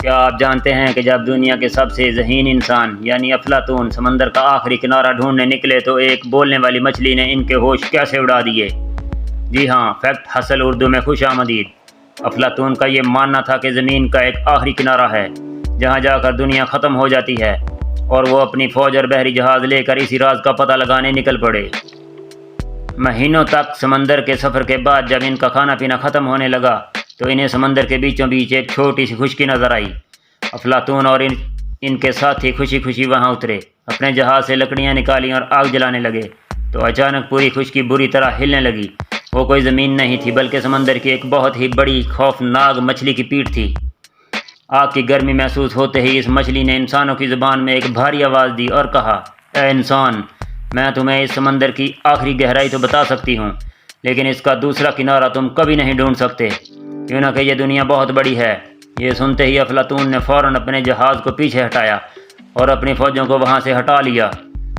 کیا آپ جانتے ہیں کہ جب دنیا کے سب سے ذہین انسان یعنی افلاطون سمندر کا آخری کنارہ ڈھونڈنے نکلے تو ایک بولنے والی مچھلی نے ان کے ہوش کیسے اڑا دیے؟ جی ہاں، فیکٹ حاصل اردو میں خوش آمدید۔ افلاطون کا یہ ماننا تھا کہ زمین کا ایک آخری کنارہ ہے جہاں جا کر دنیا ختم ہو جاتی ہے، اور وہ اپنی فوج اور بحری جہاز لے کر اسی راز کا پتہ لگانے نکل پڑے۔ مہینوں تک سمندر کے سفر کے بعد جب ان کا کھانا پینا ختم ہونے لگا تو انہیں سمندر کے بیچوں بیچ ایک چھوٹی سی خشکی نظر آئی۔ افلاطون اور ان کے ساتھی خوشی خوشی وہاں اترے، اپنے جہاز سے لکڑیاں نکالیں اور آگ جلانے لگے تو اچانک پوری خشکی بری طرح ہلنے لگی۔ وہ کوئی زمین نہیں تھی بلکہ سمندر کی ایک بہت ہی بڑی خوفناک مچھلی کی پیٹھ تھی۔ آگ کی گرمی محسوس ہوتے ہی اس مچھلی نے انسانوں کی زبان میں ایک بھاری آواز دی اور کہا، اے انسان، میں تمہیں اس سمندر کی آخری گہرائی تو بتا سکتی ہوں، لیکن اس کا دوسرا کنارہ تم کبھی نہیں ڈھونڈ سکتے، کیوں نہ کہ یہ دنیا بہت بڑی ہے۔ یہ سنتے ہی افلاطون نے فوراً اپنے جہاز کو پیچھے ہٹایا اور اپنی فوجوں کو وہاں سے ہٹا لیا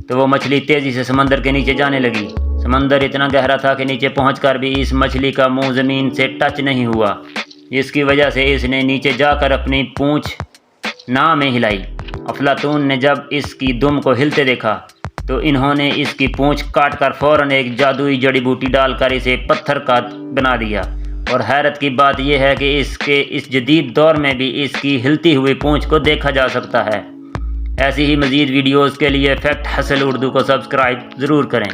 تو وہ مچھلی تیزی سے سمندر کے نیچے جانے لگی۔ سمندر اتنا گہرا تھا کہ نیچے پہنچ کر بھی اس مچھلی کا منہ زمین سے ٹچ نہیں ہوا، جس کی وجہ سے اس نے نیچے جا کر اپنی پونچھ نہ میں ہلائی۔ افلاطون نے جب اس کی دم کو ہلتے دیکھا تو انہوں نے اس کی پونچھ کاٹ کر فوراً ایک جادوئی جڑی بوٹی ڈال کر اسے پتھر کا بنا دیا، اور حیرت کی بات یہ ہے کہ اس جدید دور میں بھی اس کی ہلتی ہوئی پونچھ کو دیکھا جا سکتا ہے۔ ایسی ہی مزید ویڈیوز کے لیے فیکٹ حاصل اردو کو سبسکرائب ضرور کریں۔